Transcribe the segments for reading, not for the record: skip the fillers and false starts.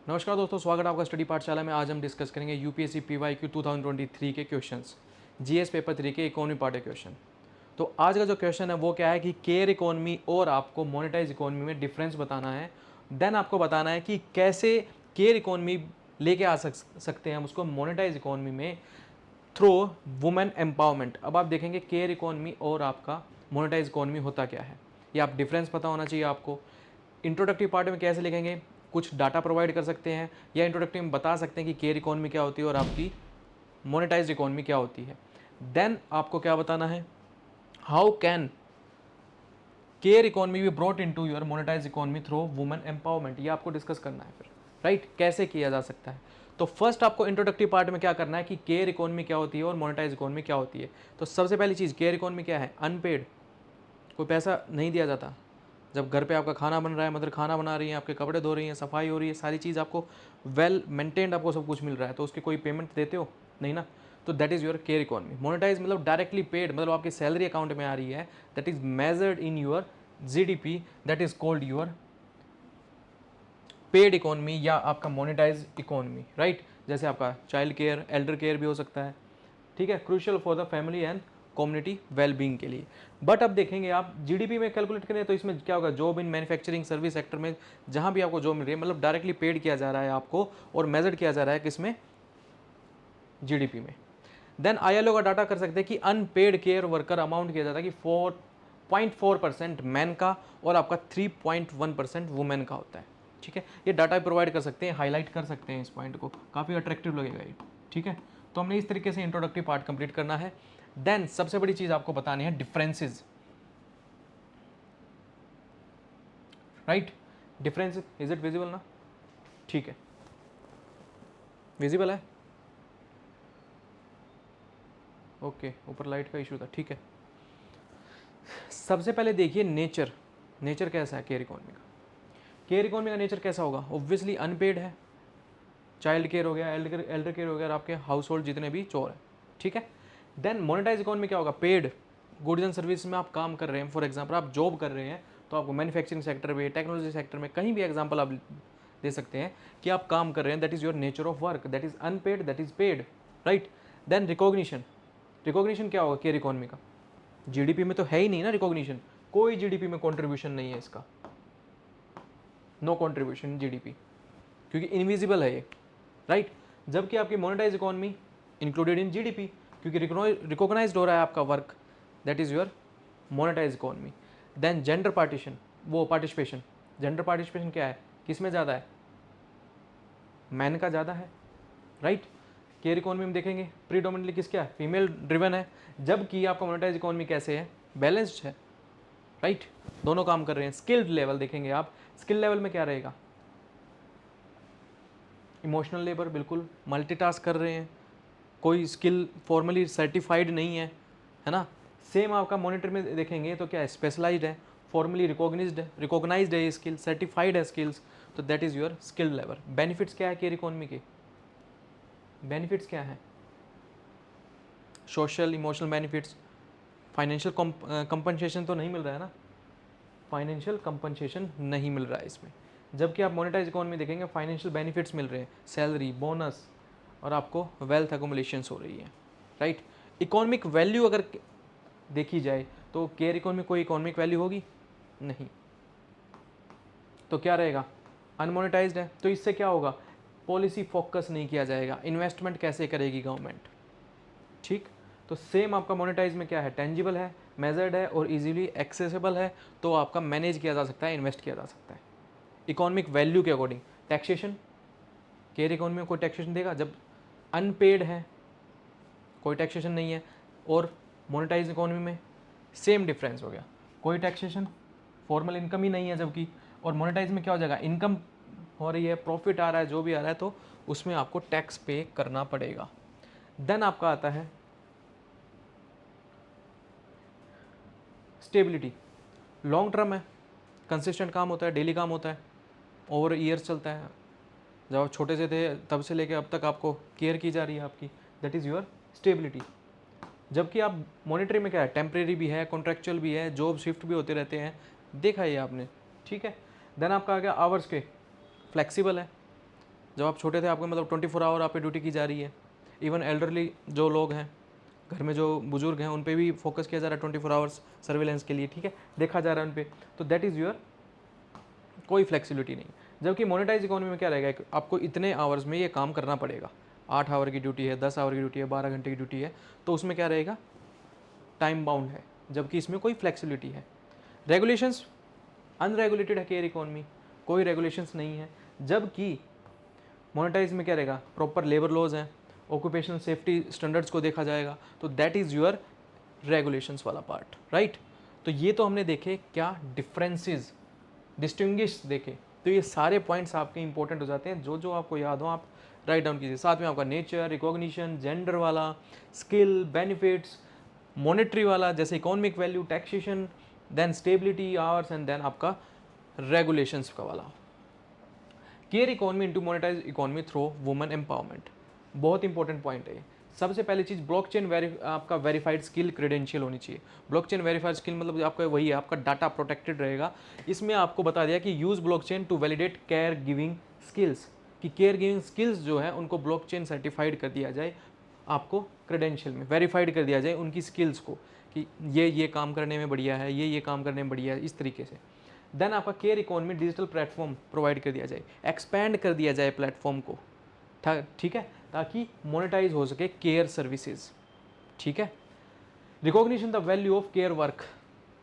नमस्कार दोस्तों, स्वागत है आपका स्टडी पाठशाला में। आज हम डिस्कस करेंगे यूपीएससी पीवाईक्यू 2023 के क्वेश्चंस, जीएस पेपर 3 के इकोनॉमी पार्ट के क्वेश्चन। तो आज का जो क्वेश्चन है वो क्या है कि केयर इकोनॉमी और आपको मोनेटाइज इकोनॉमी में डिफरेंस बताना है। देन आपको बताना है कि कैसे केयर इकोनॉमी लेके आ सकते हैं हम उसको मोनेटाइज इकोनॉमी में थ्रू वुमेन एम्पावरमेंट। अब आप देखेंगे केयर इकोनॉमी और आपका मोनेटाइज इकोनॉमी होता क्या है, ये आप डिफरेंस पता होना चाहिए आपको। इंट्रोडक्टिव पार्ट में कैसे लिखेंगे, कुछ डाटा प्रोवाइड कर सकते हैं या इंट्रोडक्टिव में बता सकते हैं कि केयर इकोनॉमी क्या होती है और आपकी मोनेटाइज्ड इकोनॉमी क्या होती है। देन आपको क्या बताना है, how can care economy be brought into your monetised economy through women empowerment, ये आपको डिस्कस करना है फिर, राइट, कैसे किया जा सकता है। तो फर्स्ट आपको इंट्रोडक्टिव पार्ट में क्या करना है कि केयर इकोनॉमी क्या होती है और मोनेटाइज इकोनॉमी क्या होती है। तो सबसे पहली चीज़, केयर इकोनॉमी क्या है, अनपेड, कोई पैसा नहीं दिया जाता। जब घर पे आपका खाना बन रहा है, मदर खाना बना रही है, आपके कपड़े धो रही हैं, सफाई हो रही है, सारी चीज़ आपको वेल मेंटेन्ड आपको सब कुछ मिल रहा है, तो उसकी कोई पेमेंट देते हो नहीं ना। तो that is your care economy. Monetize मतलब डायरेक्टली पेड, मतलब आपकी सैलरी अकाउंट में आ रही है, that is measured in your GDP, that is called your paid economy या आपका मोनेटाइज इकोनॉमी, राइट। जैसे आपका चाइल्ड केयर, एल्डर केयर भी हो सकता है, ठीक है, crucial for the family and community wellbeing के लिए। बट अब देखेंगे आप जीडीपी में कैलकुलेट करें तो इसमें क्या होगा, job in manufacturing service sector में जहां भी आपको जॉब मिल रही है, मतलब डायरेक्टली पेड किया जा रहा है आपको और मेजर किया जा रहा है किसमें, जीडीपी में। देन आईएलओ का डाटा कर सकते हैं कि अनपेड केयर वर्कर अमाउंट किया जाता है कि 4.4% मैन का और आपका 3.1% वुमेन का होता है, ठीक है। ये डाटा प्रोवाइड कर सकते हैं, हाईलाइट कर सकते हैं इस पॉइंट को, काफ़ी अट्रैक्टिव लगेगा ये, ठीक है। तो हमने इस तरीके से इंट्रोडक्टिव पार्ट कंप्लीट करना है। देन सबसे बड़ी चीज़ आपको बतानी है differences, right. Difference is it visible ना, ठीक है, विजिबल है, ओके, ऊपर लाइट का इशू था, ठीक है। सबसे पहले देखिए नेचर, नेचर कैसा है केयर इकोनॉमी का। केयर इकोनॉमी का नेचर कैसा होगा, ऑब्वियसली अनपेड है, चाइल्ड केयर हो गया, एल्डर केयर हो गया और आपके हाउस होल्ड जितने भी चोर हैं, ठीक है। देन मोनेटाइज इकोनॉमी क्या होगा, पेड गुड्स एंड सर्विस में आप काम कर रहे हैं, फॉर एग्जाम्पल आप जॉब कर रहे हैं तो आपको मैन्युफैक्चरिंग सेक्टर में, टेक्नोलॉजी सेक्टर में, कहीं भी एग्जाम्पल आप दे सकते हैं कि आप काम कर रहे हैं, that is your nature of work, that is unpaid, that is paid, right. Then recognition, recognition क्या होगा केयर इकोनॉमी का, जीडीपी में तो है ही नहीं ना रिकॉग्निशन, कोई जीडीपी में कॉन्ट्रीब्यूशन नहीं है इसका, नो कॉन्ट्रीब्यूशन जीडीपी, क्योंकि इनविजिबल है ये, राइट। जबकि आपकी monetize economy included in GDP, क्योंकि रिकॉग्नाइज्ड हो रहा है आपका work, that is your monetize economy. Then gender partition, वो पार्टिसिपेशन, जेंडर पार्टिसिपेशन क्या है, किस में ज़्यादा है, मैन का ज़्यादा है, राइट। केयर इकोनॉमी में देखेंगे प्रीडोमिनेटली किसका है, फीमेल ड्रिवन है, जबकि आपका मोनेटाइज इकोनॉमी कैसे है, बैलेंस्ड है, राइट, दोनों काम कर रहे हैं। स्किल्ड लेवल देखेंगे आप, स्किल लेवल में क्या रहेगा, इमोशनल लेबर, बिल्कुल मल्टीटास्क कर रहे हैं, कोई स्किल फॉर्मली सर्टिफाइड नहीं है ना। सेम आपका मॉनिटर में देखेंगे तो क्या है, स्पेशलाइज्ड है, फॉर्मली रिकॉग्नाइज्ड है ये स्किल, सर्टिफाइड है स्किल्स, तो that is your skilled labour. Benefits क्या है केयर इकोनॉमी के, बेनिफिट्स क्या है, social emotional benefits, financial compensation तो नहीं मिल रहा है ना, फाइनेंशियल कंपनसेशन नहीं मिल रहा है इसमें। जबकि आप मोनेटाइज इकोनॉमी देखेंगे फाइनेंशियल बेनिफिट्स मिल रहे हैं, सैलरी, बोनस और आपको वेल्थ अकोमुलेशंस हो रही है, राइट। इकोनॉमिक वैल्यू अगर देखी जाए तो केयर इकोनॉमी कोई इकोनॉमिक वैल्यू होगी नहीं, तो क्या रहेगा, अनमोनेटाइज्ड है, तो इससे क्या होगा, पॉलिसी फोकस नहीं किया जाएगा, इन्वेस्टमेंट कैसे करेगी गवर्नमेंट, ठीक। तो सेम आपका मोनेटाइज में क्या है, टेंजिबल है, मेजर्ड है और इजीली एक्सेसिबल है, तो आपका मैनेज किया जा सकता है, इन्वेस्ट किया जा सकता है इकोनॉमिक वैल्यू के अकॉर्डिंग। टैक्सेशन, केयर इकोनॉमी में कोई टैक्सेशन देगा, जब अनपेड है कोई टैक्सेशन नहीं है, और मोनेटाइज इकोनॉमी में सेम डिफरेंस हो गया, कोई टैक्सेशन, फॉर्मल इनकम ही नहीं है, जबकि और मोनेटाइज में क्या हो जाएगा, इनकम हो रही है, प्रॉफिट आ रहा है, जो भी आ रहा है, तो उसमें आपको टैक्स पे करना पड़ेगा। देन आपका आता है स्टेबिलिटी, लॉन्ग टर्म है, कंसिस्टेंट काम होता है, डेली काम होता है, ओवर ईयर्स चलता है, जब आप छोटे से थे तब से लेकर अब तक आपको केयर की जा रही है आपकी, दैट इज़ योर स्टेबिलिटी। जबकि आप मॉनिटरी में क्या है, टेम्परेरी भी है, कॉन्ट्रेक्चुअल भी है, जॉब शिफ्ट भी होते रहते हैं, देखा है ये आपने, ठीक है। देन आपका आ गया आवर्स के, फ्लेक्सिबल है, जब आप छोटे थे आपको मतलब 24 आवर आप पे ड्यूटी की जा रही है। इवन एल्डरली जो लोग हैं घर में, जो बुजुर्ग हैं, उन पे भी फोकस किया जा रहा है 24 आवर्स सर्विलेंस के लिए, ठीक है, देखा जा रहा है उन पे। तो दैट इज़ योर, कोई फ्लेक्सिबिलिटी नहीं। जबकि मोनेटाइज इकोनॉमी में क्या रहेगा, आपको इतने आवर्स में ये काम करना पड़ेगा। 8 आवर की ड्यूटी है, 10 आवर की ड्यूटी है, 12 घंटे की ड्यूटी है, तो उसमें क्या रहेगा, टाइम बाउंड है। जबकि इसमें कोई फ्लेक्सिबिलिटी है। रेगुलेशंस, अनरेगुलेटेड है केयर इकोनॉमी, कोई रेगुलेशंस नहीं है। जबकि मोनेटाइज में क्या रहेगा, प्रॉपर लेबर लॉज हैं, ऑक्यूपेशनल सेफ्टी स्टैंडर्ड्स को देखा जाएगा। तो दैट इज़ योर रेगुलेशंस वाला पार्ट, राइट। तो ये तो हमने देखे क्या डिफरेंसेस, डिस्टिंग्विश देखे। तो ये सारे पॉइंट्स आपके इंपॉर्टेंट हो जाते हैं, जो जो आपको याद हो आप राइट डाउन कीजिए। साथ में आपका नेचर, रिकॉग्निशन, जेंडर वाला, स्किल, बेनिफिट्स, मॉनेटरी वाला जैसे economic value, taxation, then stability, hours, and then आपका रेगुलेशंस का वाला। Care economy into monetize economy through women empowerment, बहुत इंपॉर्टेंट पॉइंट है। सबसे पहली चीज़ ब्लॉकचेन आपका वेरीफाइड स्किल क्रेडेंशियल होनी चाहिए। ब्लॉकचेन वेरीफाइड स्किल मतलब आपका वही है, आपका डाटा प्रोटेक्टेड रहेगा। इसमें आपको बता दिया कि use blockchain to validate care giving skills, कि केयर गिविंग स्किल्स जो है उनको ब्लॉकचेन सर्टिफाइड कर दिया जाए, आपको क्रेडेंशियल में वेरीफाइड कर दिया जाए उनकी स्किल्स को, कि ये काम करने में बढ़िया है, ये काम करने में बढ़िया है, इस तरीके से। देन आपका care economy digital platform provide कर दिया जाए, एक्सपैंड कर दिया जाए प्लेटफॉर्म को, ठीक है, ताकि मोनेटाइज हो सके केयर सर्विसेज, ठीक है। Recognition the value of care work,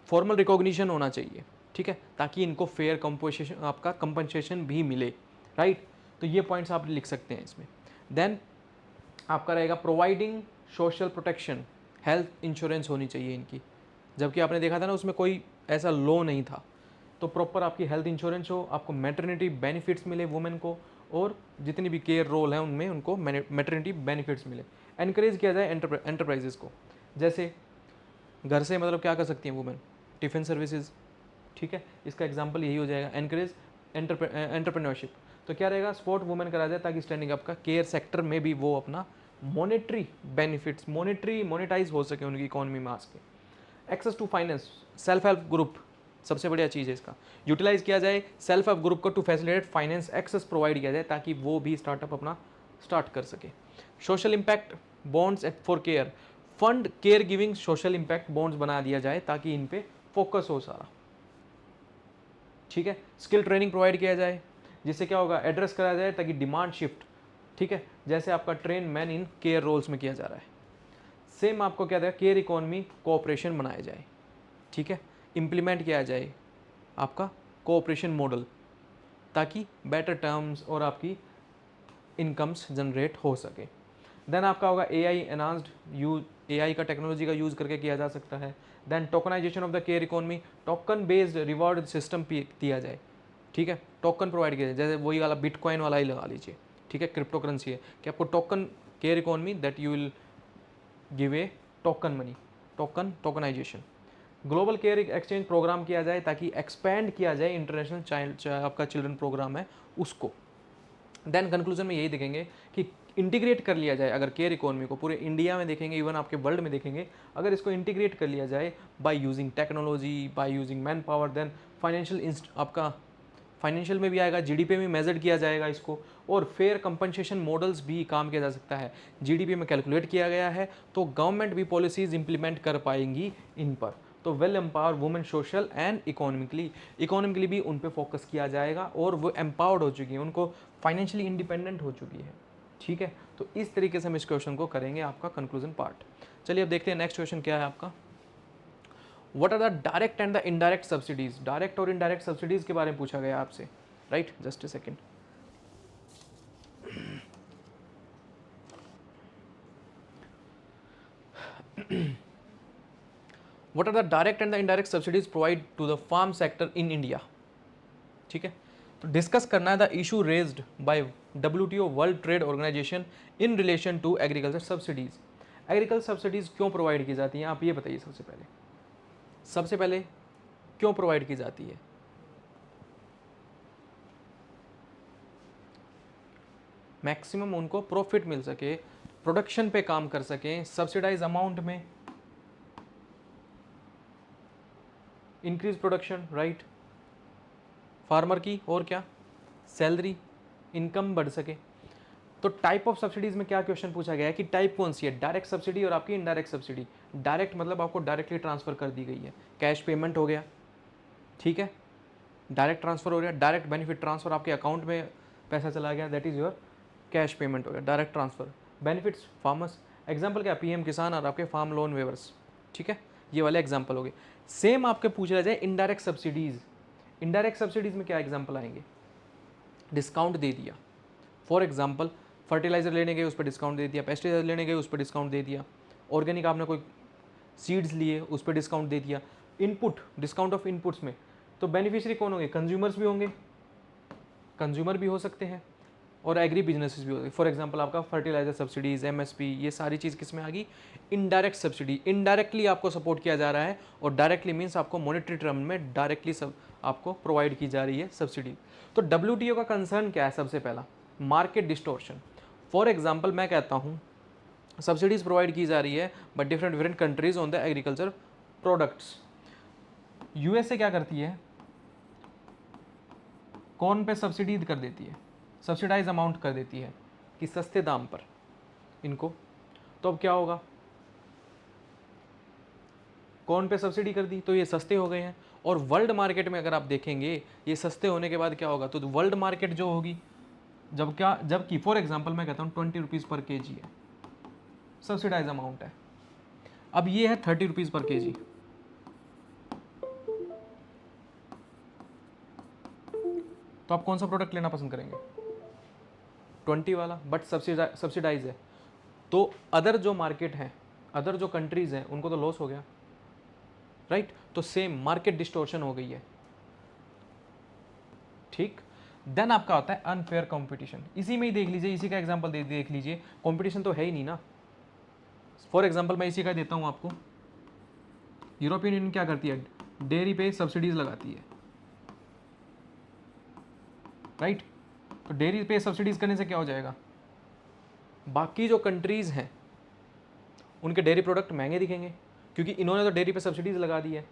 formal recognition होना चाहिए, ठीक है, ताकि इनको फेयर कंपोजिशन, आपका कंपनसेशन भी मिले, राइट। तो ये पॉइंट्स आप लिख सकते हैं इसमें। देन आपका रहेगा providing social protection, health insurance होनी चाहिए इनकी। जबकि आपने देखा था ना उसमें कोई ऐसा लॉ नहीं था। तो प्रॉपर आपकी हेल्थ इंश्योरेंस हो, आपको मैटरनिटी बेनिफिट्स मिले वुमेन को, और जितनी भी केयर रोल है उनमें उनको मैटरनिटी बेनिफिट्स मिले। एनकरेज किया जाए एंटरप्राइजेस को, जैसे घर से मतलब क्या कर सकती हैं वुमेन, टिफ़िन सर्विसेज, ठीक है, इसका एग्जांपल यही हो जाएगा। एनकरेज एंटरप्रेन्योरशिप, तो क्या रहेगा, सपोर्ट वुमेन करा जाए ताकि स्टैंडिंग अप का केयर सेक्टर में भी वो अपना मॉनेटरी बेनिफिट्स, मोनेटाइज हो सके उनकी इकोनॉमी में आ सके। Access to finance, self help group सबसे बढ़िया चीज़ है इसका, यूटिलाइज किया जाए सेल्फ हेल्प ग्रुप को to facilitate finance access provide किया जाए ताकि वो भी स्टार्टअप अपना स्टार्ट कर सके। Social impact bonds for care, fund care giving social impact bonds बना दिया जाए ताकि इन पे फोकस हो सारा, ठीक है। स्किल ट्रेनिंग प्रोवाइड किया जाए, जिससे क्या होगा, एड्रेस करा जाए ताकि डिमांड शिफ्ट, ठीक है, जैसे आपका train man in care roles में किया जा रहा है। सेम आपको क्या था, केयर इकोनॉमी कोऑपरेशन बनाया जाए, ठीक है, इम्प्लीमेंट किया जाए आपका कोऑपरेशन मॉडल, ताकि बेटर टर्म्स और आपकी इनकम्स जनरेट हो सके। देन आपका होगा एआई एनहांस्ड यूज, एआई का टेक्नोलॉजी का यूज़ करके किया जा सकता है। Then tokenization of the care economy, token based reward system दिया जाए, ठीक है, टोकन प्रोवाइड किया जाए, जैसे वही वाला बिटकॉइन वाला ही लगा लीजिए, ठीक है, क्रिप्टो करेंसी है कि आपको token care economy that you will give a token money, tokenization. Global care exchange program किया जाए ताकि एक्सपैंड किया जाए इंटरनेशनल चाइल्ड आपका चिल्ड्रन प्रोग्राम है उसको। देन कंक्लूजन में यही देखेंगे कि इंटीग्रेट कर लिया जाए, अगर केयर इकोनॉमी को पूरे इंडिया में देखेंगे, इवन आपके वर्ल्ड में देखेंगे, अगर इसको इंटीग्रेट कर लिया जाए by using technology, by using man power, then financial आपका फाइनेंशियल में भी आएगा, जीडीपी में मेजर किया जाएगा इसको, और फेयर कंपनसेशन मॉडल्स भी काम किया जा सकता है, जीडीपी में कैलकुलेट किया गया है, तो गवर्नमेंट भी पॉलिसीज इंप्लीमेंट कर पाएंगी इन पर। तो well empower women social and economically भी उन पे फोकस किया जाएगा, और वो एम्पावर्ड हो चुकी है, उनको फाइनेंशियली इंडिपेंडेंट हो चुकी है, ठीक है। तो इस तरीके से हम इस क्वेश्चन को करेंगे आपका कंक्लूजन पार्ट। चलिए अब देखते हैं नेक्स्ट क्वेश्चन क्या है आपका। What are the direct and the indirect subsidies, direct और इनडायरेक्ट सब्सिडीज के बारे में पूछा गया आपसे, right, just a second. What are the direct and the indirect subsidies provide to the farm sector in India, ठीक है। तो डिस्कस करना है the issue raised by WTO World Trade Organization in relation to agriculture subsidies. Agriculture subsidies क्यों provide की जाती हैं, आप ये बताइए सबसे पहले क्यों प्रोवाइड की जाती है। मैक्सिमम उनको प्रॉफिट मिल सके, प्रोडक्शन पे काम कर सकें, सब्सिडाइज अमाउंट में इंक्रीज प्रोडक्शन, राइट, फार्मर की और क्या, सैलरी इनकम बढ़ सके। तो टाइप ऑफ सब्सिडीज़ में क्या क्वेश्चन पूछा गया है कि टाइप कौन सी है, डायरेक्ट सब्सिडी और आपकी इनडायरेक्ट सब्सिडी। डायरेक्ट मतलब आपको डायरेक्टली ट्रांसफ़र कर दी गई है, कैश पेमेंट हो गया, ठीक है, डायरेक्ट ट्रांसफ़र हो गया, डायरेक्ट बेनिफिट ट्रांसफ़र, आपके अकाउंट में पैसा चला गया, that is your cash payment हो गया, direct transfer. Benefits farmers, example क्या, पीएम किसान और आपके फार्म लोन वेवर्स, ठीक है, ये वाले एग्जाम्पल हो गए। सेम आपके पूछ रहा जाए इनडायरेक्ट सब्सिडीज़। इनडायरेक्ट सब्सिडीज़ में क्या एग्जाम्पल आएंगे, डिस्काउंट दे दिया, फॉर एग्जाम्पल फर्टिलाइज़र लेने गए उस पर डिस्काउंट दे दिया, पेस्टिसाइड लेने गए उस पर डिस्काउंट दे दिया, ऑर्गेनिक आपने कोई सीड्स लिए उस पर डिस्काउंट दे दिया। इनपुट, डिस्काउंट ऑफ इनपुट्स में तो बेनिफिशियरी कौन होंगे, कंज्यूमर्स भी होंगे, कंज्यूमर भी हो सकते हैं और एग्री बिजनेसेस भी होंगे। फॉर एग्जांपल आपका फर्टिलाइजर सब्सिडीज, एमएसपी, ये सारी चीज़ किस में आ गई, इनडायरेक्ट सब्सिडी। इनडायरेक्टली आपको सपोर्ट किया जा रहा है और डायरेक्टली मीन्स आपको मॉनेटरी टर्म में डायरेक्टली सब आपको प्रोवाइड की जा रही है सब्सिडी। तो डब्ल्यूटीओ का कंसर्न क्या है, सबसे पहला मार्केट डिस्टोर्शन। फॉर एग्जाम्पल मैं कहता हूँ सब्सिडीज़ प्रोवाइड की जा रही है but different countries on the agriculture products. USA क्या करती है, कॉर्न पे सब्सिडी कर देती है, सब्सिडाइज अमाउंट कर देती है कि सस्ते दाम पर इनको। तो अब क्या होगा, कॉर्न पे सब्सिडी कर दी तो ये सस्ते हो गए हैं। और वर्ल्ड मार्केट में अगर आप देखेंगे ये सस्ते होने के बाद क्या होगा, तो वर्ल्ड मार्केट जो होगी जबकि फॉर एग्जांपल मैं कहता हूँ 20 रुपीज़ पर केजी है, सब्सिडाइज अमाउंट है, अब ये है 30 रुपीज़ पर केजी। तो आप कौन सा प्रोडक्ट लेना पसंद करेंगे, 20 वाला, बट सब्सिडाइज है। तो अदर जो मार्केट है, अदर जो कंट्रीज हैं उनको तो लॉस हो गया, राइट। तो सेम मार्केट डिस्टोर्शन हो गई है, ठीक। देन आपका होता है अनफेयर कंपटीशन। इसी में ही देख लीजिए, इसी का एग्जांपल देख लीजिए, कंपटीशन तो है ही नहीं ना। फॉर एग्जांपल मैं इसी का देता हूं आपको, यूरोपियन यूनियन क्या करती है, डेयरी पे सब्सिडीज लगाती है, राइट। तो डेयरी पे सब्सिडीज करने से क्या हो जाएगा, बाकी जो कंट्रीज हैं उनके डेयरी प्रोडक्ट महंगे दिखेंगे क्योंकि इन्होंने तो डेयरी पे सब्सिडीज लगा दी है।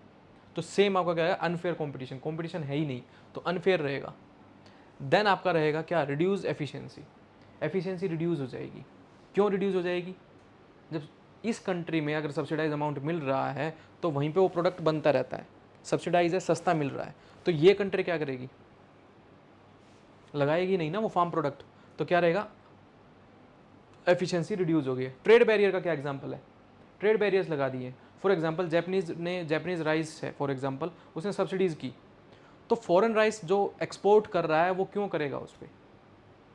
तो सेम आपका क्या है, अनफेयर कंपटीशन, कंपटीशन है ही नहीं तो अनफेयर रहेगा। देन आपका रहेगा क्या, रिड्यूस एफिशिएंसी। एफिशिएंसी रिड्यूस हो जाएगी। क्यों रिड्यूस हो जाएगी, जब इस कंट्री में अगर सब्सिडाइज अमाउंट मिल रहा है तो वहीं पे वो प्रोडक्ट बनता रहता है, सब्सिडाइज है, सस्ता मिल रहा है, तो ये कंट्री क्या करेगी, लगाएगी नहीं ना वो फार्म प्रोडक्ट। तो क्या रहेगा, एफिशिएंसी रिड्यूस हो गई है। ट्रेड बैरियर का क्या एग्जांपल है, ट्रेड बैरियर्स लगा दिए। फॉर एग्जांपल जैपनीज राइस है, फॉर एग्जांपल उसने सब्सिडीज़ की, तो फॉरेन राइस जो एक्सपोर्ट कर रहा है वो क्यों करेगा उस पर,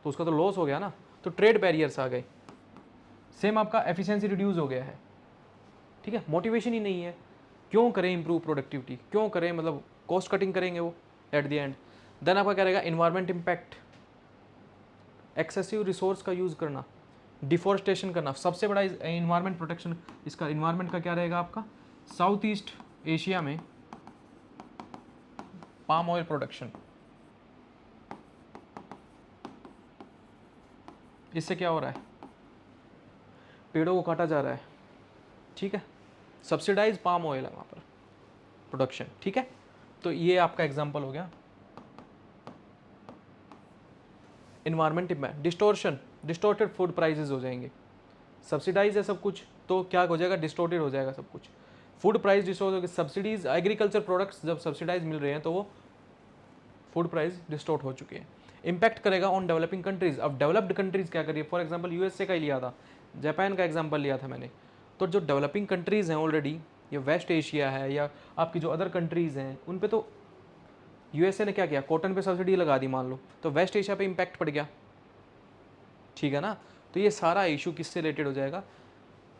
तो उसका तो लॉस हो गया ना। तो ट्रेड बैरियर्स आ गए। सेम आपका एफिशिएंसी रिड्यूस हो गया है, ठीक है, मोटिवेशन ही नहीं है। क्यों करें इंप्रूव प्रोडक्टिविटी, क्यों करें, मतलब कॉस्ट कटिंग करेंगे वो एट द एंड। देन आपका क्या रहेगा, इन्वायरमेंट इम्पैक्ट, एक्सेसिव रिसोर्स का यूज़ करना, डिफॉरेस्टेशन करना। सबसे बड़ा इन्वायरमेंट प्रोटेक्शन इसका इन्वायरमेंट का क्या रहेगा आपका, साउथ ईस्ट एशिया में पाम ऑयल प्रोडक्शन। इससे क्या हो रहा है, पेड़ों को काटा जा रहा है, ठीक है, सब्सिडाइज पाम ऑयल है वहाँ पर प्रोडक्शन, ठीक है। तो ये आपका एग्जांपल हो गया environment impact. Distortion, distorted food prices हो जाएंगे, सब्सिडाइज है सब कुछ तो क्या हो जाएगा, डिस्टोर्टेड हो जाएगा सब कुछ, फूड प्राइस डिस्टोर्ट हो गया। सब्सिडीज, एग्रीकल्चर प्रोडक्ट्स जब सब्सिडाइज मिल रहे हैं तो वो फूड प्राइस डिस्टोर्ट हो चुके हैं। इम्पैक्ट करेगा ऑन डेवलपिंग कंट्रीज। अब डेवलप्ड कंट्रीज क्या करिए, फॉर एग्जांपल यूएसए का ही लिया था, जापान का एग्जांपल लिया था मैंने। तो जो डेवलपिंग कंट्रीज़ हैं ऑलरेडी, ये वेस्ट एशिया है या आपकी जो अदर कंट्रीज़ हैं, उन पे तो यूएसए ने क्या किया, कॉटन पे सब्सिडी लगा दी मान लो, तो वेस्ट एशिया पे इम्पैक्ट पड़ गया, ठीक है ना। तो ये सारा इशू किससे रिलेटेड हो जाएगा,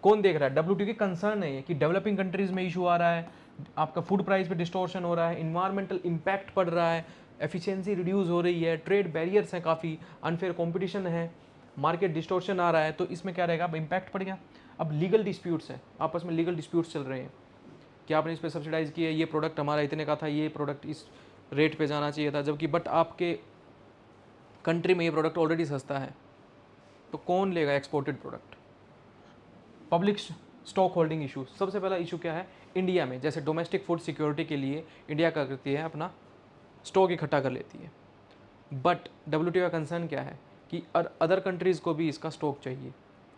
कौन देख रहा है, डब्ल्यूटीओ के कंसर्न है ये कि डेवलपिंग कंट्रीज में इशू आ रहा है, आपका फूड प्राइस पे डिस्टोर्शन हो रहा है, इन्वायरमेंटल इम्पैक्ट पड़ रहा है, एफिशिएंसी रिड्यूस हो रही है, ट्रेड बैरियर्स हैं काफ़ी, अनफेयर कंपटीशन है, मार्केट डिस्टोर्शन आ रहा है। तो इसमें क्या रहेगा, अब इम्पैक्ट पड़ गया। अब लीगल डिस्प्यूट्स हैं, आपस में लीगल डिस्प्यूट्स चल रहे हैं कि आपने इस पर सब्सिडाइज किया, ये प्रोडक्ट हमारा इतने का था, ये प्रोडक्ट इस रेट पे जाना चाहिए था, जबकि बट आपके कंट्री में ये प्रोडक्ट ऑलरेडी सस्ता है, तो कौन लेगा exported product. Public stock holding issue, सबसे पहला इशू क्या है इंडिया में, जैसे डोमेस्टिक फूड सिक्योरिटी के लिए इंडिया क्या करती है, अपना स्टॉक इकट्ठा कर लेती है। बट WTO का कंसर्न क्या है कि अदर कंट्रीज़ को भी इसका स्टॉक चाहिए।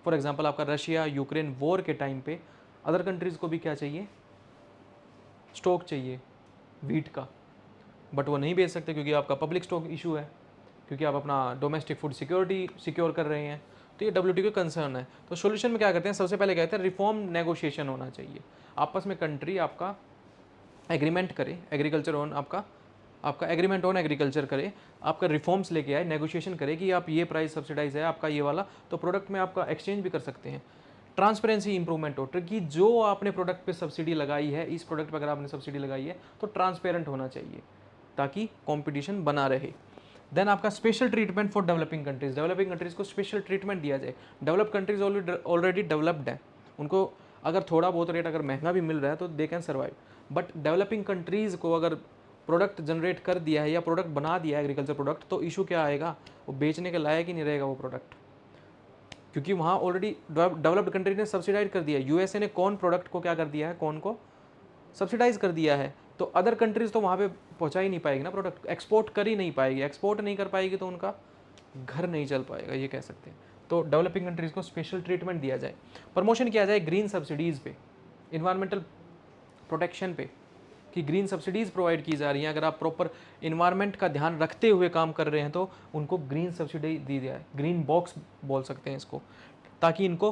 फॉर एग्जांपल आपका रशिया यूक्रेन वॉर के टाइम पे अदर कंट्रीज़ को भी क्या चाहिए, स्टॉक चाहिए वीट का, बट वो नहीं बेच सकते क्योंकि आपका पब्लिक स्टॉक इशू है, क्योंकि आप अपना डोमेस्टिक फूड सिक्योरिटी सिक्योर कर रहे हैं। तो ये WTO का कंसर्न है। तो सोल्यूशन में क्या करते हैं, सबसे पहले कहते हैं रिफॉर्म नेगोशिएशन होना चाहिए, आपस में कंट्री आपका एग्रीमेंट करे, एग्रीकल्चर ऑन आपका आपका एग्रीमेंट ऑन एग्रीकल्चर करे, आपका रिफॉर्म्स लेके आए, नेगोशिएशन करे कि आप ये प्राइस सब्सिडाइज है आपका ये वाला, तो प्रोडक्ट में आपका एक्सचेंज भी कर सकते हैं। ट्रांसपेरेंसी इंप्रूवमेंट हो, कि जो आपने प्रोडक्ट पे सब्सिडी लगाई है, इस प्रोडक्ट पे अगर आपने सब्सिडी लगाई है तो ट्रांसपेरेंट होना चाहिए ताकि कंपटीशन बना रहे। देन आपका special treatment for developing countries, developing countries को स्पेशल ट्रीटमेंट दिया जाए। डेवलप कंट्रीज ऑलरेडी डेवलप्ड हैं, उनको अगर थोड़ा बहुत रेट अगर महंगा भी मिल रहा है तो they can survive, but developing countries को अगर प्रोडक्ट जनरेट कर दिया है या प्रोडक्ट बना दिया है एग्रीकल्चर प्रोडक्ट, तो इशू क्या आएगा, वो बेचने के लायक ही नहीं रहेगा वो प्रोडक्ट, क्योंकि वहाँ ऑलरेडी डेवलप्ड कंट्री ने सब्सिडाइज कर दिया है। यूएसए ने कौन प्रोडक्ट को क्या कर दिया है, कौन को सब्सिडाइज कर दिया है, तो अदर कंट्रीज़ तो वहाँ पे पहुँचा ही नहीं पाएगी ना प्रोडक्ट, एक्सपोर्ट कर ही नहीं पाएगी, एक्सपोर्ट नहीं कर पाएगी तो उनका घर नहीं चल पाएगा, ये कह सकते हैं। तो डेवलपिंग कंट्रीज़ को स्पेशल ट्रीटमेंट दिया जाए, प्रमोशन किया जाए ग्रीन सब्सिडीज़ पे, इन्वायरमेंटल प्रोटेक्शन पे, कि ग्रीन सब्सिडीज़ प्रोवाइड की जा रही हैं, अगर आप प्रॉपर इन्वायरमेंट का ध्यान रखते हुए काम कर रहे हैं तो उनको ग्रीन सब्सिडी दी जाए, ग्रीन बॉक्स बोल सकते हैं इसको, ताकि इनको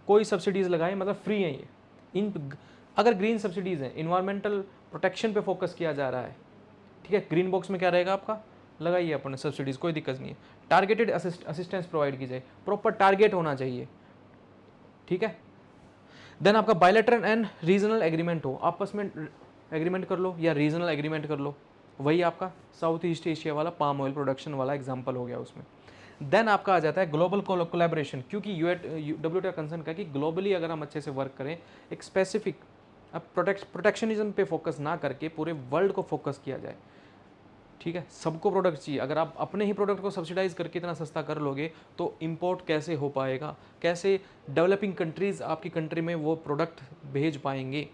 कोई सब्सिडीज़ लगाए, मतलब फ्री है ये। इन अगर ग्रीन सब्सिडीज़ हैं, इन्वायरमेंटल प्रोटेक्शन पे फोकस किया जा रहा है, ठीक है, ग्रीन बॉक्स में क्या रहेगा आपका, लगाइए अपने सब्सिडीज़, कोई दिक्कत नहीं है। टारगेटेड असिस्टेंस प्रोवाइड की जाए, प्रॉपर टारगेट होना चाहिए, ठीक है। देन आपका बायलैटरल एंड रीजनल एग्रीमेंट हो, आपस में एग्रीमेंट कर लो या रीजनल एग्रीमेंट कर लो, वही आपका साउथ ईस्ट एशिया वाला पाम ऑयल प्रोडक्शन वाला एग्जांपल हो गया उसमें। देन आपका आ जाता है ग्लोबल कोलैबोरेशन, क्योंकि WTO कंसर्न का कि ग्लोबली अगर हम अच्छे से वर्क करें, एक स्पेसिफिक अब प्रोटेक्शनिज्म पे फोकस ना करके पूरे वर्ल्ड को फोकस किया जाए, ठीक है, सबको प्रोडक्ट चाहिए। अगर आप अपने ही प्रोडक्ट को सब्सिडाइज करके इतना सस्ता कर लोगे तो इंपोर्ट कैसे हो पाएगा, कैसे डेवलपिंग कंट्रीज़ आपकी कंट्री में वो प्रोडक्ट भेज पाएंगे,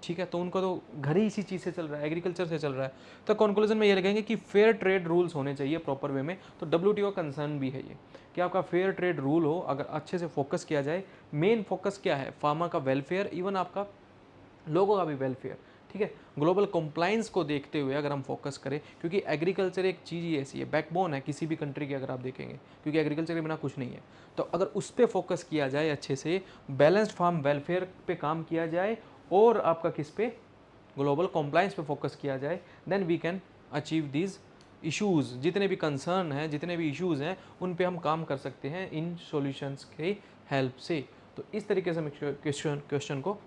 ठीक है। तो उनको तो घर ही इसी चीज़ से चल रहा है, एग्रीकल्चर से चल रहा है। तो कंक्लूजन में ये लगेंगे कि फेयर ट्रेड रूल्स होने चाहिए प्रॉपर वे में, तो WTO कंसर्न भी है ये कि आपका फेयर ट्रेड रूल हो, अगर अच्छे से फोकस किया जाए। मेन फोकस क्या है, फार्मा का वेलफेयर, इवन आपका लोगों का भी वेलफेयर, ठीक है। ग्लोबल कंप्लाइंस को देखते हुए अगर हम फोकस करें, क्योंकि एग्रीकल्चर एक चीज़ ही ऐसी है, बैकबोन है किसी भी कंट्री की, अगर आप देखेंगे, क्योंकि एग्रीकल्चर के बिना कुछ नहीं है। तो अगर उस पर फोकस किया जाए अच्छे से, बैलेंस्ड फार्म वेलफेयर पे काम किया जाए और आपका किस पे, ग्लोबल कंप्लाइंस पे फोकस किया जाए, then we can achieve these issues. जितने भी कंसर्न हैं, जितने भी इश्यूज़ हैं, उन पे हम काम कर सकते हैं इन सॉल्यूशंस के हेल्प से। तो इस तरीके से हम क्वेश्चन को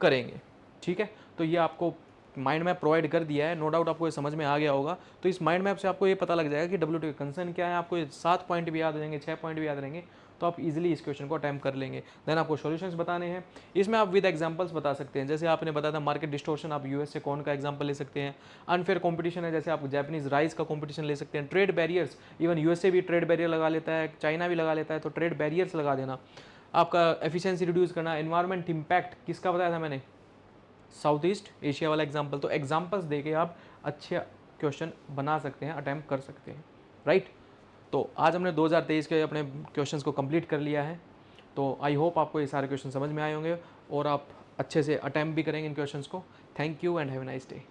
करेंगे, ठीक है। तो ये आपको माइंड मैप प्रोवाइड कर दिया है, नो डाउट आपको ये समझ में आ गया होगा। तो इस माइंड मैप से आपको ये पता लग जाएगा कि WTO का कंसर्न क्या है, आपको ये 7 पॉइंट भी याद हो जाएंगे, 6 पॉइंट भी याद रहेंगे, तो आप इजीली इस क्वेश्चन को अटैम्प्ट कर लेंगे। देन आपको सॉल्यूशंस बताने हैं, इसमें आप विद एग्जांपल्स बता सकते हैं। जैसे आपने बताया था मार्केट डिस्टोर्शन, आप US से कौन का एग्जांपल ले सकते हैं। अनफेयर कंपटीशन है, जैसे आप जापानीज राइस का कंपटीशन ले सकते हैं। ट्रेड बैरियर्स, इवन USA भी ट्रेड बैरियर लगा लेता है, चाइना भी लगा लेता है, तो ट्रेड बैरियर्स लगा देना। आपका एफिशिएंसी रिड्यूस करना, एनवायरमेंट इंपैक्ट किसका बताया था मैंने, साउथ ईस्ट एशिया वाला एग्जाम्पल। तो एग्जाम्पल्स देके आप अच्छे क्वेश्चन बना सकते हैं, अटैम्प्ट कर सकते हैं, राइट। तो आज हमने 2023 के अपने क्वेश्चंस को कंप्लीट कर लिया है। तो आई होप आपको ये सारे क्वेश्चन समझ में आए होंगे और आप अच्छे से अटैम्प्ट भी करेंगे इन क्वेश्चंस को। Thank you and have a nice day.